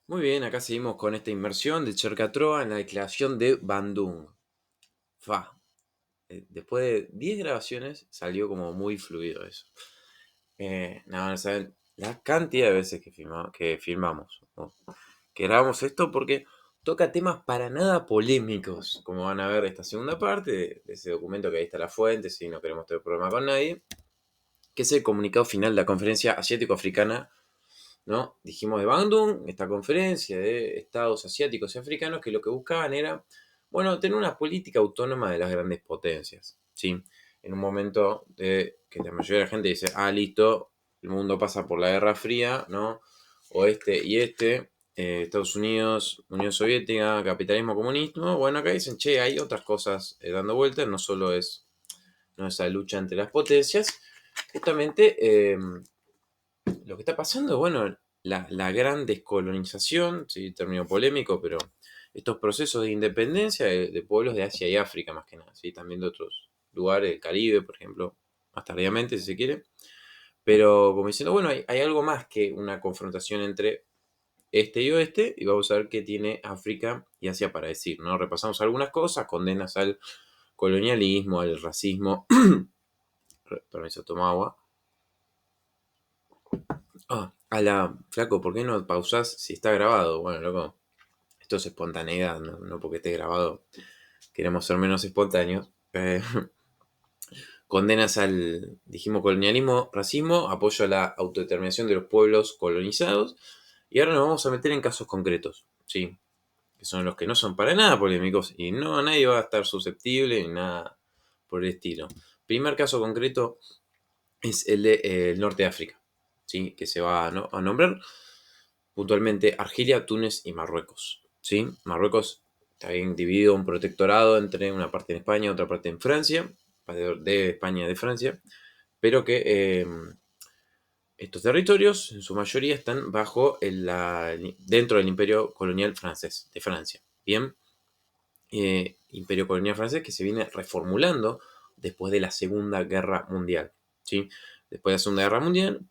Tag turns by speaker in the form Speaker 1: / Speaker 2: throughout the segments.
Speaker 1: Muy bien, acá seguimos con esta inmersión de Chercatroa en la declaración de Bandung. Fa. Después de 10 grabaciones salió como muy fluido eso. No saben la cantidad de veces que filmamos, ¿no? Que grabamos esto porque toca temas para nada polémicos, como van a ver esta segunda parte de ese documento que ahí está la fuente, si no queremos tener problema con nadie, que es el comunicado final de la conferencia asiático-africana, ¿no? Dijimos de Bandung, esta conferencia de estados asiáticos y africanos que lo que buscaban era, bueno, tener una política autónoma de las grandes potencias, ¿sí? En un momento de que la mayoría de la gente dice, listo, el mundo pasa por la Guerra Fría, ¿no? Oeste y este, Estados Unidos, Unión Soviética, capitalismo, comunismo. Bueno, acá dicen, che, hay otras cosas dando vueltas, no solo es ¿no? esa lucha entre las potencias. Justamente lo que está pasando, bueno, la gran descolonización, sí, término polémico, pero estos procesos de independencia de pueblos de Asia y África más que nada, ¿sí? También de otros lugares del Caribe, por ejemplo, más tardíamente si se quiere, pero como diciendo, bueno, hay algo más que una confrontación entre este y oeste, y vamos a ver qué tiene África y Asia para decir, ¿no? Repasamos algunas cosas, condenas al colonialismo, al racismo, permiso, toma agua. A la, flaco, ¿por qué no pausás si está grabado? Bueno, loco, esto es espontaneidad, no porque esté grabado. Queremos ser menos espontáneos. Condenas al, dijimos, colonialismo, racismo, apoyo a la autodeterminación de los pueblos colonizados. Y ahora nos vamos a meter en casos concretos, ¿sí? Que son los que no son para nada polémicos y no nadie va a estar susceptible ni nada por el estilo. Primer caso concreto es el de el norte de África, ¿sí? Que se va a nombrar puntualmente Argelia, Túnez y Marruecos. ¿Sí? Marruecos está bien dividido un protectorado entre una parte en España y otra parte en Francia, de España y de Francia, pero que estos territorios en su mayoría están dentro del imperio colonial francés, de Francia. Bien, imperio colonial francés que se viene reformulando después de la Segunda Guerra Mundial. ¿Sí? Después de la Segunda Guerra Mundial,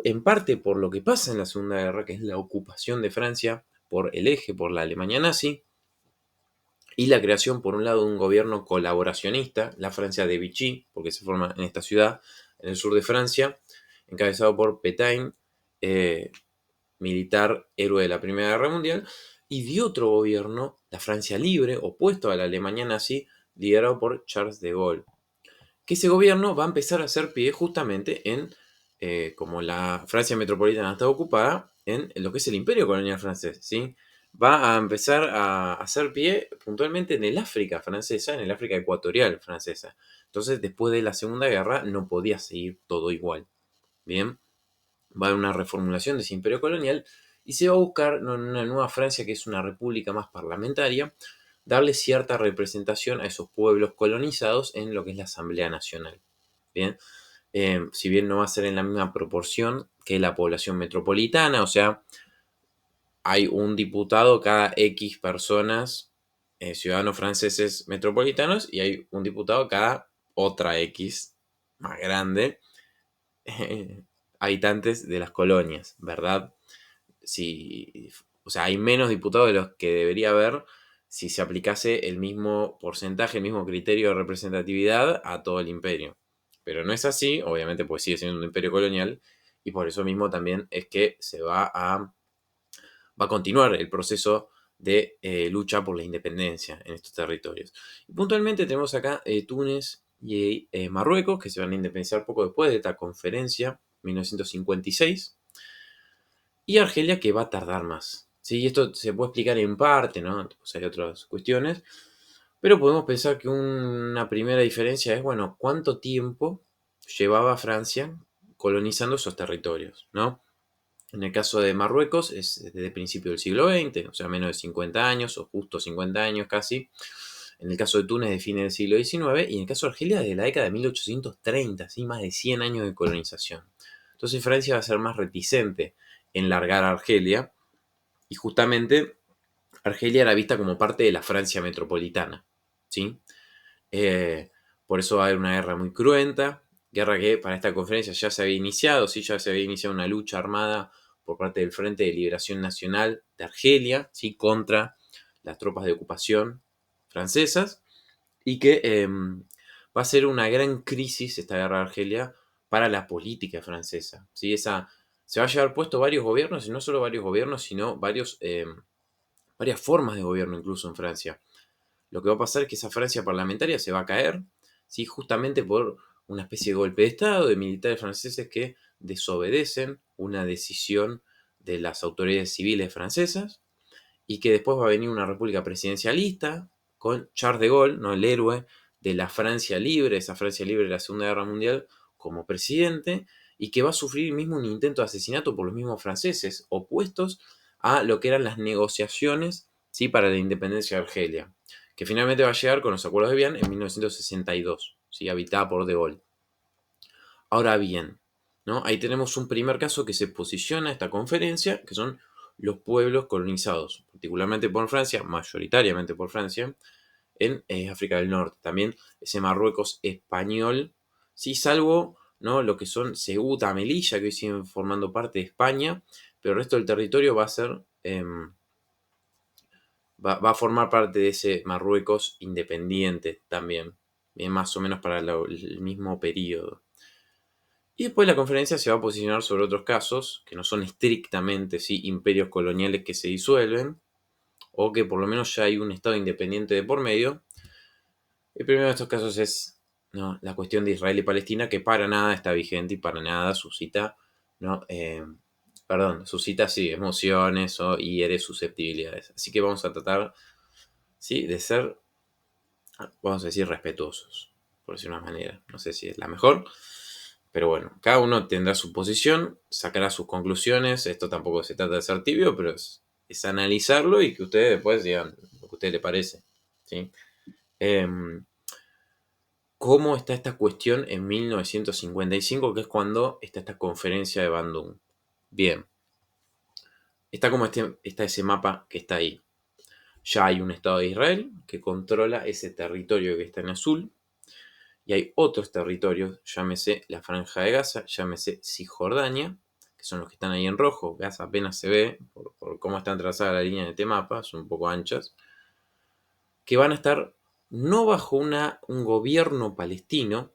Speaker 1: en parte por lo que pasa en la Segunda Guerra, que es la ocupación de Francia por el eje, por la Alemania nazi, y la creación, por un lado, de un gobierno colaboracionista, la Francia de Vichy, porque se forma en esta ciudad, en el sur de Francia, encabezado por Pétain, eh, militar héroe de la Primera Guerra Mundial, y de otro gobierno, la Francia Libre, opuesto a la Alemania nazi, liderado por Charles de Gaulle. Que ese gobierno va a empezar a hacer pie justamente como la Francia metropolitana está ocupada, en lo que es el imperio colonial francés, ¿sí? Va a empezar a hacer pie puntualmente en el África francesa, en el África ecuatorial francesa. Entonces, después de la Segunda Guerra, no podía seguir todo igual. Bien, va a haber una reformulación de ese imperio colonial y se va a buscar en una nueva Francia que es una república más parlamentaria, darle cierta representación a esos pueblos colonizados en lo que es la Asamblea Nacional. Bien, si bien no va a ser en la misma proporción que la población metropolitana, o sea, hay un diputado cada X personas, ciudadanos franceses metropolitanos, y hay un diputado cada otra X más grande, habitantes de las colonias, ¿verdad? Si, o sea, hay menos diputados de los que debería haber si se aplicase el mismo porcentaje, el mismo criterio de representatividad a todo el imperio. Pero no es así, obviamente, pues sigue siendo un imperio colonial, y por eso mismo también es que va a continuar el proceso de lucha por la independencia en estos territorios. Y puntualmente tenemos acá Túnez y Marruecos, que se van a independizar poco después de esta conferencia, 1956, y Argelia que va a tardar más. ¿Sí? Esto se puede explicar en parte, ¿no? Pues hay otras cuestiones, pero podemos pensar que una primera diferencia es, bueno, cuánto tiempo llevaba Francia colonizando esos territorios, ¿no? En el caso de Marruecos es desde principios del siglo XX, o sea, menos de 50 años, o justo 50 años casi. En el caso de Túnez, de fines del siglo XIX, y en el caso de Argelia, desde la década de 1830, ¿sí? Más de 100 años de colonización. Entonces Francia va a ser más reticente en largar a Argelia, y justamente Argelia era vista como parte de la Francia metropolitana, ¿sí? Eh, por eso va a haber una guerra muy cruenta, guerra que para esta conferencia ya se había iniciado, ¿sí? Ya se había iniciado una lucha armada por parte del Frente de Liberación Nacional de Argelia, ¿sí? Contra las tropas de ocupación francesas, y que va a ser una gran crisis esta guerra de Argelia para la política francesa, ¿sí? Se va a llevar puesto varios gobiernos, y no solo varios gobiernos, sino varias formas de gobierno incluso en Francia. Lo que va a pasar es que esa Francia parlamentaria se va a caer, ¿sí? Justamente por una especie de golpe de Estado de militares franceses que desobedecen una decisión de las autoridades civiles francesas, y que después va a venir una república presidencialista con Charles de Gaulle, ¿no? El héroe de la Francia libre, esa Francia libre de la Segunda Guerra Mundial, como presidente, y que va a sufrir mismo un intento de asesinato por los mismos franceses, opuestos a lo que eran las negociaciones, ¿sí? Para la independencia de Argelia, que finalmente va a llegar con los acuerdos de Vienne en 1962, ¿sí? Habitada por de Gaulle. Ahora bien, ¿no? Ahí tenemos un primer caso que se posiciona esta conferencia, que son los pueblos colonizados, particularmente por Francia, mayoritariamente por Francia, en África del Norte. También ese Marruecos español, sí, salvo, ¿no? Lo que son Ceuta, Melilla, que hoy siguen formando parte de España, pero el resto del territorio va a ser, va a formar parte de ese Marruecos independiente también, bien, más o menos para el mismo periodo. Y después la conferencia se va a posicionar sobre otros casos, que no son estrictamente, ¿sí? Imperios coloniales que se disuelven, o que por lo menos ya hay un Estado independiente de por medio. El primero de estos casos es, ¿no? La cuestión de Israel y Palestina, que para nada está vigente y para nada suscita, ¿no? Suscita, sí, emociones o hiere susceptibilidades. Así que vamos a tratar, ¿sí? De ser, vamos a decir, respetuosos, por decir una manera. No sé si es la mejor, pero bueno, cada uno tendrá su posición, sacará sus conclusiones. Esto tampoco se trata de ser tibio, pero es analizarlo y que ustedes después digan lo que a ustedes les parece, ¿sí? ¿Cómo está esta cuestión en 1955, que es cuando está esta conferencia de Bandung? Bien, está ese mapa que está ahí. Ya hay un Estado de Israel que controla ese territorio que está en azul, y hay otros territorios, llámese la Franja de Gaza, llámese Cisjordania, que son los que están ahí en rojo. Gaza apenas se ve por cómo están trazadas la línea de este mapa, son un poco anchas, que van a estar no bajo un gobierno palestino,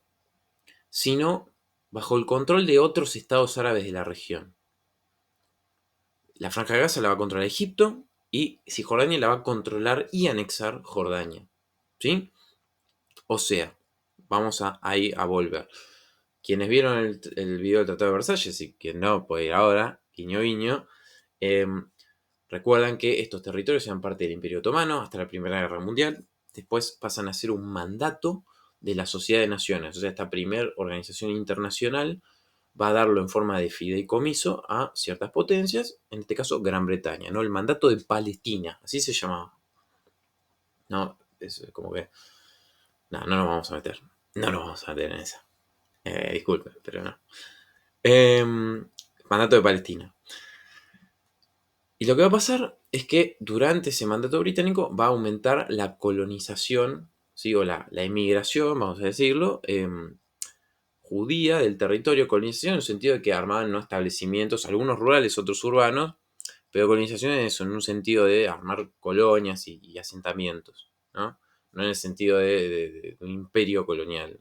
Speaker 1: sino bajo el control de otros estados árabes de la región. La Franja de Gaza la va a controlar Egipto, y Cisjordania la va a controlar y anexar Jordania, ¿sí? O sea, vamos ahí a volver. Quienes vieron el video del Tratado de Versalles, y quien no puede ir ahora, guiño guiño, recuerdan que estos territorios eran parte del Imperio Otomano hasta la Primera Guerra Mundial. Después pasan a ser un mandato de la Sociedad de Naciones. O sea, esta primera organización internacional va a darlo en forma de fideicomiso a ciertas potencias, en este caso Gran Bretaña, ¿no? El mandato de Palestina, así se llamaba. No, es como que... No, no nos vamos a meter. No nos vamos a meter en esa. Disculpen, pero no. Mandato de Palestina. Y lo que va a pasar es que durante ese mandato británico va a aumentar la colonización, ¿sí? O la emigración, vamos a decirlo, judía del territorio. Colonización en el sentido de que armaban, ¿no? Establecimientos, algunos rurales, otros urbanos, pero colonización es eso, en un sentido de armar colonias y asentamientos, ¿no? No en el sentido de un imperio colonial.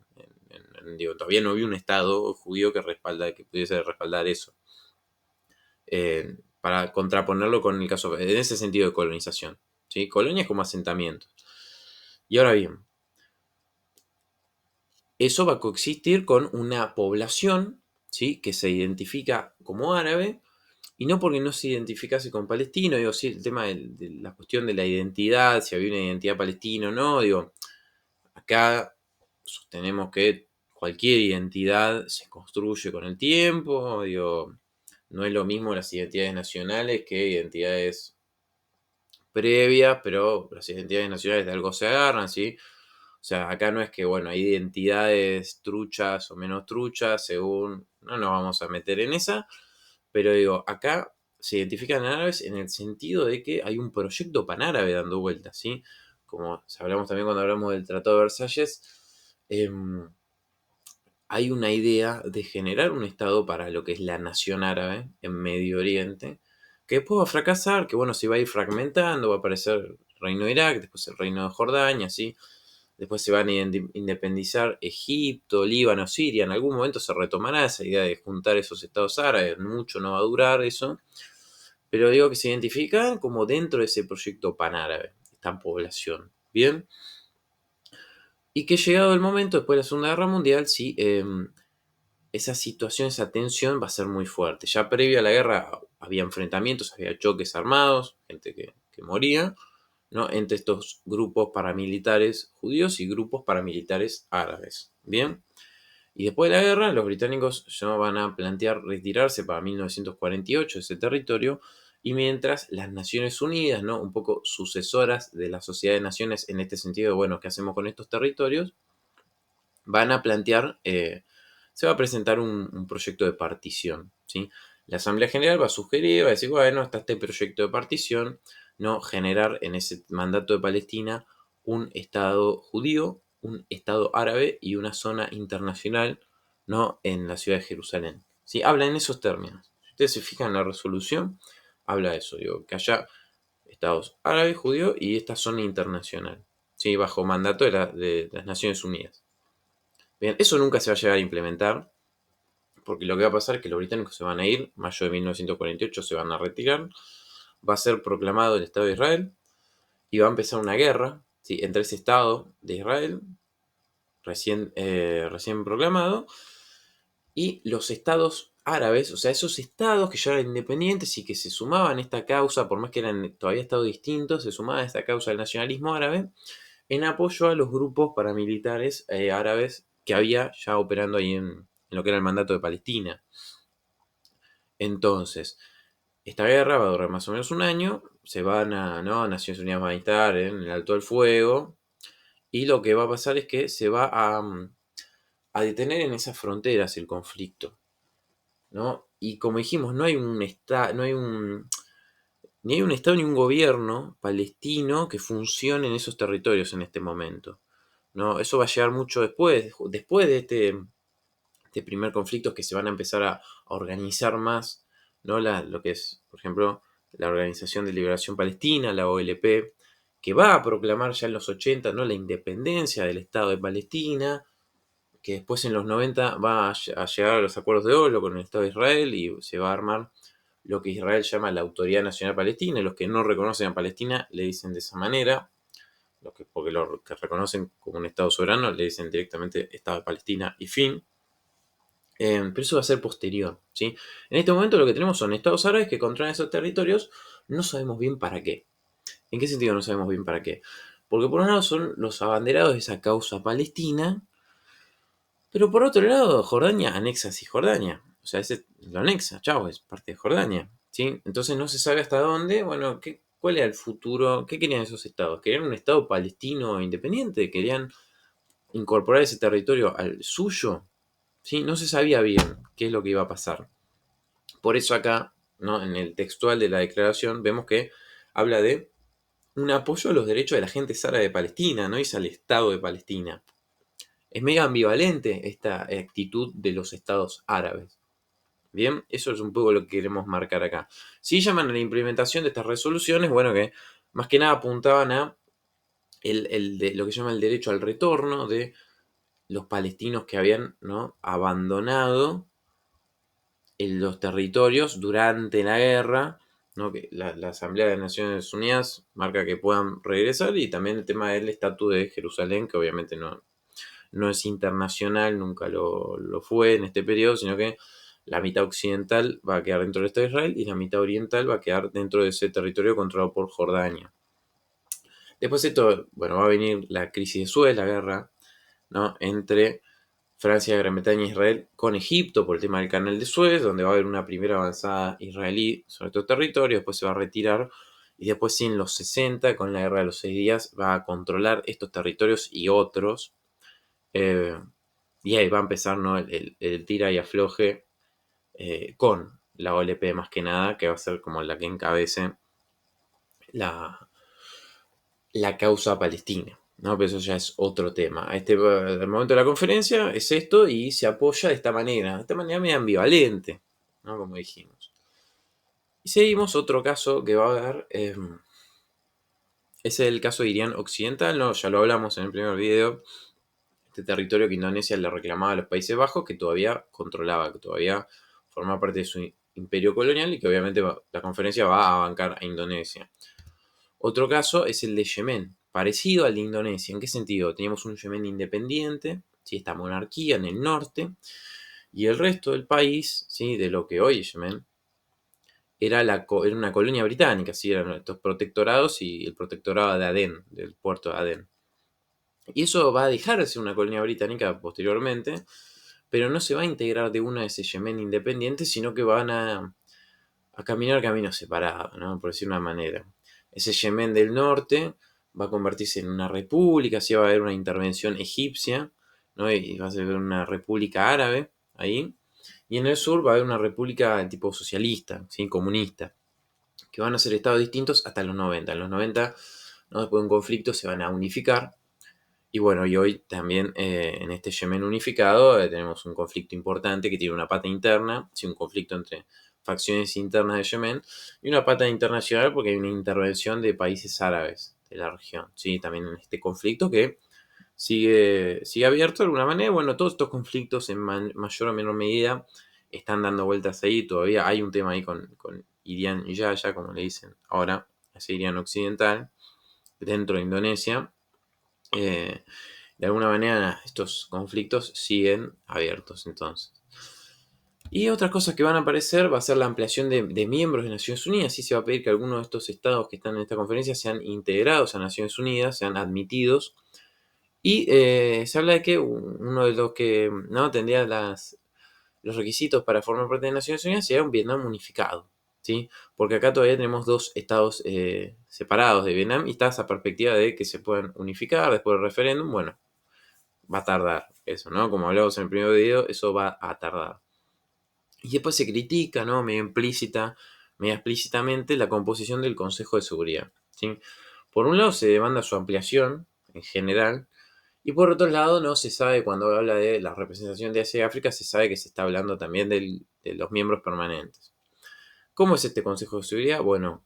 Speaker 1: Digo, todavía no había un Estado judío que pudiese respaldar eso. Para contraponerlo con el caso, en ese sentido de colonización, ¿sí? Colonias como asentamientos. Y ahora bien, eso va a coexistir con una población, ¿sí? Que se identifica como árabe, y no porque no se identificase con palestino, digo, sí, el tema de la cuestión de la identidad, si había una identidad palestina o no, digo, acá sostenemos que cualquier identidad se construye con el tiempo, digo, no es lo mismo las identidades nacionales que identidades previas, pero las identidades nacionales de algo se agarran, ¿sí? O sea, acá no es que, bueno, hay identidades truchas o menos truchas, según... No nos vamos a meter en esa, pero digo, acá se identifican árabes en el sentido de que hay un proyecto panárabe dando vueltas, ¿sí? Como hablamos también cuando hablamos del Tratado de Versalles, hay una idea de generar un Estado para lo que es la nación árabe en Medio Oriente, que después va a fracasar, que bueno, se va a ir fragmentando, va a aparecer el reino de Irak, después el reino de Jordania, así. Después se van a independizar Egipto, Líbano, Siria. En algún momento se retomará esa idea de juntar esos estados árabes. Mucho no va a durar eso. Pero digo que se identifican como dentro de ese proyecto panárabe, esta población. Bien. Y que llegado el momento, después de la Segunda Guerra Mundial, sí, esa situación, esa tensión va a ser muy fuerte. Ya previo a la guerra había enfrentamientos, había choques armados, gente que moría, ¿no? Entre estos grupos paramilitares judíos y grupos paramilitares árabes. Bien. Y después de la guerra, los británicos ya van a plantear retirarse para 1948 de ese territorio, y mientras las Naciones Unidas, ¿no? Un poco sucesoras de la Sociedad de Naciones en este sentido, bueno, ¿qué hacemos con estos territorios? Van a plantear, se va a presentar un proyecto de partición, ¿sí? La Asamblea General va a sugerir, va a decir, bueno, está este proyecto de partición, ¿no? Generar en ese mandato de Palestina un Estado judío, un Estado árabe y una zona internacional, ¿no? En la ciudad de Jerusalén. ¿Sí? Habla en esos términos. Si ustedes se fijan en la resolución, habla de eso, digo, que haya Estados árabes, judíos y esta zona internacional, ¿sí? Bajo mandato de las Naciones Unidas. Bien, eso nunca se va a llegar a implementar, porque lo que va a pasar es que los británicos se van a ir, mayo de 1948 se van a retirar, va a ser proclamado el Estado de Israel y va a empezar una guerra, ¿sí? Entre ese Estado de Israel, recién proclamado, y los estados árabes, o sea, esos estados que ya eran independientes y que se sumaban a esta causa, por más que eran todavía estados distintos, se sumaban a esta causa del nacionalismo árabe, en apoyo a los grupos paramilitares árabes que había ya operando ahí en lo que era el mandato de Palestina. Entonces, esta guerra va a durar más o menos un año, se van a, ¿no? Naciones Unidas van a estar en el alto del fuego, y lo que va a pasar es que se va a detener en esas fronteras el conflicto, ¿no? Y como dijimos, no hay un no hay ni hay un Estado ni un gobierno palestino que funcione en esos territorios en este momento, ¿no? Eso va a llegar mucho después de este primer conflicto, que se van a empezar a organizar más, ¿no? Lo que es, por ejemplo, la Organización de Liberación Palestina, la OLP, que va a proclamar ya en los 80, ¿no? La independencia del Estado de Palestina, que después en los 90 va a llegar a los acuerdos de Oslo con el Estado de Israel y se va a armar lo que Israel llama la Autoridad Nacional Palestina, y los que no reconocen a Palestina le dicen de esa manera, porque los que reconocen como un Estado soberano le dicen directamente Estado de Palestina y fin. Pero eso va a ser posterior, ¿sí? En este momento lo que tenemos son estados árabes que controlan esos territorios, no sabemos bien para qué. ¿En qué sentido no sabemos bien para qué? Porque por un lado son los abanderados de esa causa palestina, pero por otro lado Jordania anexa Cisjordania. O sea, ese lo anexa, chau, es parte de Jordania, ¿sí? Entonces no se sabe hasta dónde, bueno, cuál era el futuro, qué querían esos estados. ¿Querían un estado palestino independiente? ¿Querían incorporar ese territorio al suyo? ¿Sí? No se sabía bien qué es lo que iba a pasar. Por eso acá, ¿no? En el textual de la declaración, vemos que habla de un apoyo a los derechos de la gente árabe de Palestina, no dice al Estado de Palestina. Es mega ambivalente esta actitud de los estados árabes. Bien, eso es un poco lo que queremos marcar acá. Sí llaman a la implementación de estas resoluciones, bueno, que más que nada apuntaban a lo que se llama el derecho al retorno de los palestinos que habían, ¿no? Abandonado en los territorios durante la guerra, ¿no? Que la Asamblea de Naciones Unidas marca que puedan regresar, y también el tema del estatus de Jerusalén, que obviamente no es internacional, nunca lo fue en este periodo, sino que la mitad occidental va a quedar dentro del Estado de Israel y la mitad oriental va a quedar dentro de ese territorio controlado por Jordania. Después de esto, bueno, va a venir la crisis de Suez, la guerra, ¿no? Entre Francia, Gran Bretaña e Israel con Egipto por el tema del canal de Suez, donde va a haber una primera avanzada israelí sobre todo territorio, después se va a retirar, y después sí en los 60, con la guerra de los 6 días, va a controlar estos territorios y otros, eh, y ahí va a empezar, ¿no? el tira y afloje con la OLP más que nada, que va a ser como la que encabece la causa palestina. No, pero eso ya es otro tema. El momento de la conferencia es esto y se apoya de esta manera medio ambivalente, ¿no? Como dijimos. Y seguimos otro caso que va a haber, es el caso de Irán Occidental, ¿no? Ya lo hablamos en el primer video, este territorio que Indonesia le reclamaba a los Países Bajos, que todavía controlaba, que todavía formaba parte de su imperio colonial y que obviamente la conferencia va a bancar a Indonesia. Otro caso es el de Yemen, parecido al de Indonesia. ¿En qué sentido? Teníamos un Yemen independiente, ¿sí? Esta monarquía en el norte, y el resto del país, ¿sí? De lo que hoy es Yemen, era una colonia británica, ¿sí? Eran estos protectorados y el protectorado de Adén, del puerto de Adén. Y eso va a dejar de ser una colonia británica posteriormente, pero no se va a integrar de una a ese Yemen independiente, sino que van a caminar caminos separados, ¿no? Por decir una manera. Ese Yemen del norte va a convertirse en una república, así va a haber una intervención egipcia, ¿no? Y va a ser una república árabe ahí. Y en el sur va a haber una república de tipo socialista, ¿sí? Comunista, que van a ser estados distintos hasta los 90. En los 90, ¿no? Después de un conflicto, se van a unificar. Y bueno, y hoy también en este Yemen unificado tenemos un conflicto importante que tiene una pata interna, sí, un conflicto entre facciones internas de Yemen y una pata internacional porque hay una intervención de países árabes de la región, sí, también en este conflicto que sigue abierto de alguna manera. Bueno, todos estos conflictos en mayor o menor medida están dando vueltas ahí, todavía hay un tema ahí con Irian Jaya, como le dicen ahora, ese Irian occidental, dentro de Indonesia. Eh, de alguna manera estos conflictos siguen abiertos entonces. Y otras cosas que van a aparecer va a ser la ampliación de miembros de Naciones Unidas. Sí se va a pedir que algunos de estos estados que están en esta conferencia sean integrados a Naciones Unidas, sean admitidos. Y se habla de que uno de los que no tendría los requisitos para formar parte de Naciones Unidas sería un Vietnam unificado. ¿Sí? Porque acá todavía tenemos dos estados separados de Vietnam y está esa perspectiva de que se puedan unificar después del referéndum. Bueno, va a tardar eso, ¿no? Como hablamos en el primer video, eso va a tardar. Y después se critica, ¿no? Medio explícitamente la composición del Consejo de Seguridad, ¿sí? Por un lado se demanda su ampliación en general, y por otro lado no se sabe, cuando habla de la representación de Asia y África, se sabe que se está hablando también de los miembros permanentes. ¿Cómo es este Consejo de Seguridad? Bueno,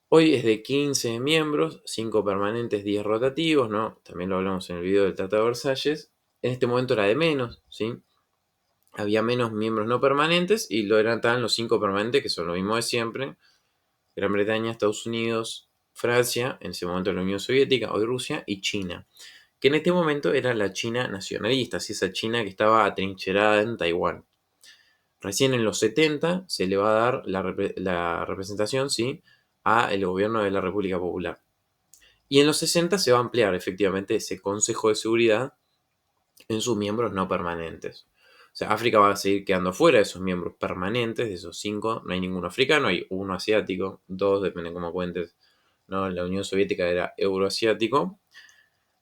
Speaker 1: hoy es de 15 miembros, 5 permanentes, 10 rotativos, ¿no? También lo hablamos en el video del Tratado de Versalles. En este momento era de menos, ¿sí? Había menos miembros no permanentes y lo eran tan los 5 permanentes, que son lo mismo de siempre. Gran Bretaña, Estados Unidos, Francia, en ese momento la Unión Soviética, hoy Rusia, y China. Que en este momento era la China nacionalista, ¿sí? Esa China que estaba atrincherada en Taiwán. Recién en los 70 se le va a dar la representación, ¿sí? A el gobierno de la República Popular. Y en los 60 se va a ampliar efectivamente ese Consejo de Seguridad en sus miembros no permanentes. O sea, África va a seguir quedando fuera de esos miembros permanentes, de esos 5. No hay ninguno africano, hay uno asiático, 2, depende de cómo cuentes. ¿No? La Unión Soviética era euroasiático.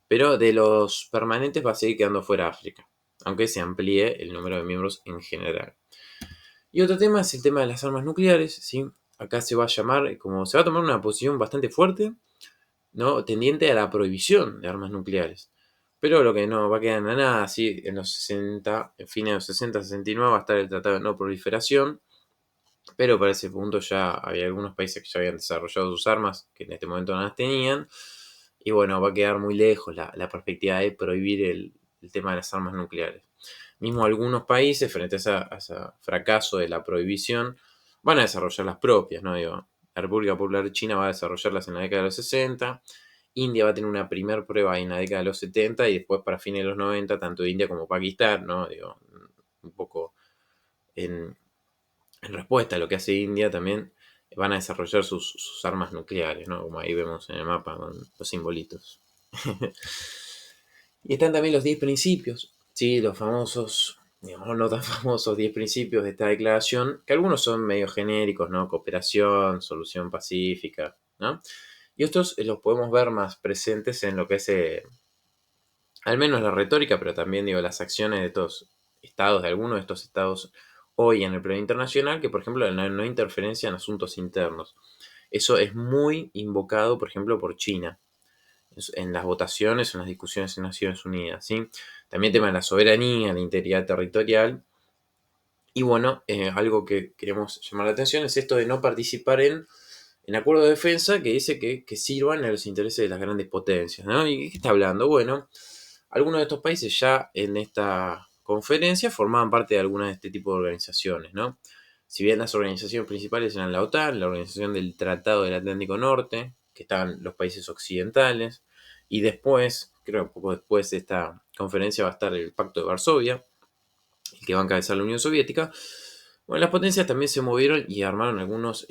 Speaker 1: Pero de los permanentes va a seguir quedando fuera África, aunque se amplíe el número de miembros en general. Y otro tema es el tema de las armas nucleares, ¿sí? Acá se va a llamar, como se va a tomar una posición bastante fuerte, ¿no? Tendiente a la prohibición de armas nucleares. Pero lo que no va a quedar en la nada, así en los 60, en fines de los 60, 69 va a estar el Tratado de No Proliferación, pero para ese punto ya había algunos países que ya habían desarrollado sus armas, que en este momento no las tenían, y bueno, va a quedar muy lejos la perspectiva de prohibir el tema de las armas nucleares. Mismo algunos países, frente a ese fracaso de la prohibición, van a desarrollar las propias, ¿no? Digo, la República Popular China va a desarrollarlas en la década de los 60, India va a tener una primer prueba en la década de los 70 y después para fines de los 90, tanto India como Pakistán, ¿no? Digo, un poco en respuesta a lo que hace India también, van a desarrollar sus armas nucleares, ¿no? Como ahí vemos en el mapa con los simbolitos. Y están también los 10 principios, ¿sí? Los famosos, digamos, no tan famosos 10 principios de esta declaración, que algunos son medio genéricos, ¿no? Cooperación, solución pacífica, ¿no? Y estos los podemos ver más presentes en lo que es, al menos la retórica, pero también, digo, las acciones de estos estados, de algunos de estos estados hoy en el plano internacional, que por ejemplo la no interferencia en asuntos internos. Eso es muy invocado, por ejemplo, por China. en las votaciones, en las discusiones en Naciones Unidas, ¿sí? También el tema de la soberanía, la integridad territorial. Y bueno, algo que queremos llamar la atención es esto de no participar en acuerdos de defensa que dice que sirvan a los intereses de las grandes potencias, ¿no? ¿Y qué está hablando? Bueno, algunos de estos países ya en esta conferencia formaban parte de algunas de este tipo de organizaciones, ¿no? Si bien las organizaciones principales eran la OTAN, la Organización del Tratado del Atlántico Norte, que estaban los países occidentales, y después, creo que poco después de esta conferencia va a estar el Pacto de Varsovia, el que va a encabezar la Unión Soviética. Bueno, las potencias también se movieron y armaron algunas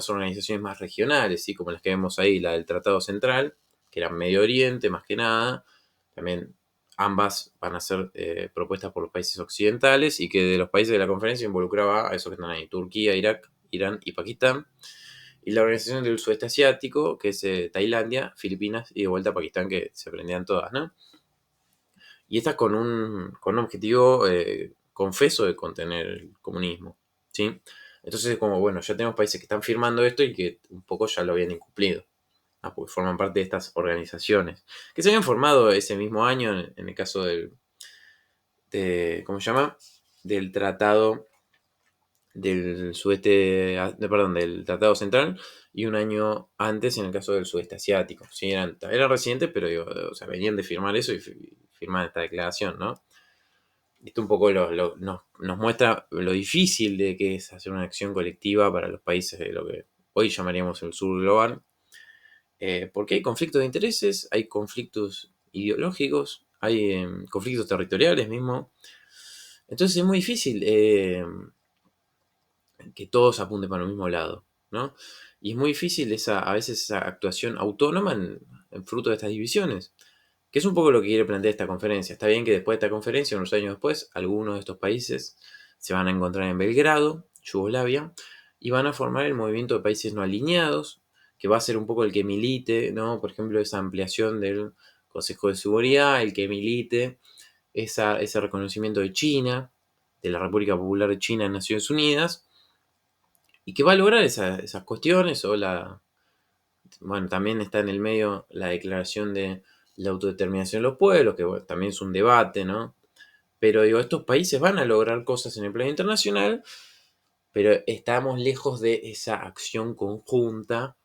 Speaker 1: organizaciones más regionales, ¿sí? Como las que vemos ahí, la del Tratado Central, que era Medio Oriente más que nada. También ambas van a ser propuestas por los países occidentales y que de los países de la conferencia involucraba a esos que están ahí, Turquía, Irak, Irán y Pakistán. Y la Organización del Sudeste Asiático, que es Tailandia, Filipinas y de vuelta Pakistán, que se prendían todas, ¿no? Y esta con un objetivo confeso de contener el comunismo, ¿sí? Entonces es como, bueno, ya tenemos países que están firmando esto y que un poco ya lo habían incumplido, porque forman parte de estas organizaciones, que se habían formado ese mismo año en el caso ¿cómo se llama? Del Tratado del Sudeste, perdón, del Tratado Central, y un año antes en el caso del Sudeste Asiático. ¿Sí? Eran residentes, pero digo, o sea, venían de firmar eso y firmar esta declaración, ¿no? Esto un poco nos muestra lo difícil de que es hacer una acción colectiva para los países de lo que hoy llamaríamos el sur global, porque hay conflictos de intereses, hay conflictos ideológicos, hay conflictos territoriales mismo. Entonces es muy difícil que todos apunten para el mismo lado, ¿no? Y es muy difícil a veces esa actuación autónoma en fruto de estas divisiones, que es un poco lo que quiere plantear esta conferencia. Está bien que después de esta conferencia, unos años después, algunos de estos países se van a encontrar en Belgrado, Yugoslavia, y van a formar el movimiento de países no alineados, que va a ser un poco el que milite, ¿no? Por ejemplo, esa ampliación del Consejo de Seguridad, el que milite ese reconocimiento de China, de la República Popular de China en Naciones Unidas, y que va a lograr esas cuestiones, bueno, también está en el medio la declaración de la autodeterminación de los pueblos, que bueno, también es un debate, ¿no? Pero digo, estos países van a lograr cosas en el plano internacional, pero estamos lejos de esa acción conjunta,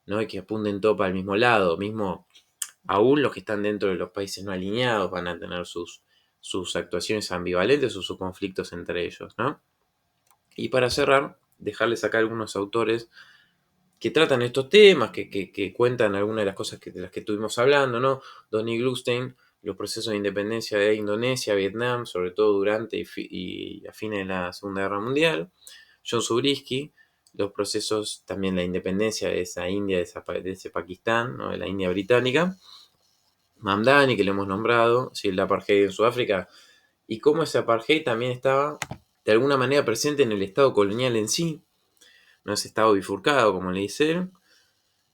Speaker 1: ¿no? Y que apunten todo para el mismo lado. Mismo, aún los que están dentro de los países no alineados van a tener sus actuaciones ambivalentes o sus conflictos entre ellos, ¿no? Y para cerrar, dejarles acá algunos autores que tratan estos temas, que cuentan algunas de las cosas de las que estuvimos hablando, ¿no? Donny Glustein, los procesos de independencia de Indonesia, Vietnam, sobre todo durante y a fines de la Segunda Guerra Mundial. John Subrisky, los procesos, también la independencia de esa India, de ese Pakistán, ¿no? De la India británica. Mamdani, que lo hemos nombrado, ¿sí? El apartheid en Sudáfrica, y cómo ese apartheid también estaba de alguna manera presente en el Estado colonial en sí, no ese Estado bifurcado, como le dice él.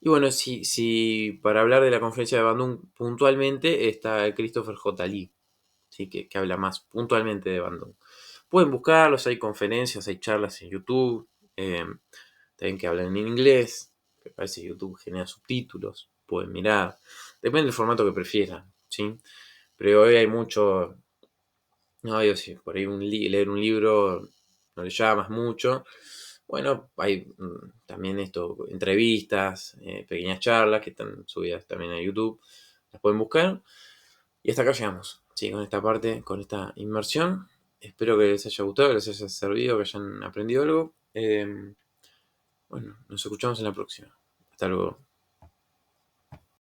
Speaker 1: Y bueno, si para hablar de la conferencia de Bandung puntualmente está Christopher J. Lee, ¿sí? que habla más puntualmente de Bandung. Pueden buscarlos, hay conferencias, hay charlas en YouTube, también que hablan en inglés, me parece que YouTube genera subtítulos, pueden mirar, depende del formato que prefieran, ¿sí? Pero hoy hay mucho, no, digo, si por ahí leer un libro no le llamas mucho. Bueno, hay también entrevistas, pequeñas charlas que están subidas también a YouTube. Las pueden buscar. Y hasta acá llegamos. Sí, con esta parte, con esta inmersión. Espero que les haya gustado, que les haya servido, que hayan aprendido algo. Bueno, nos escuchamos en la próxima. Hasta luego.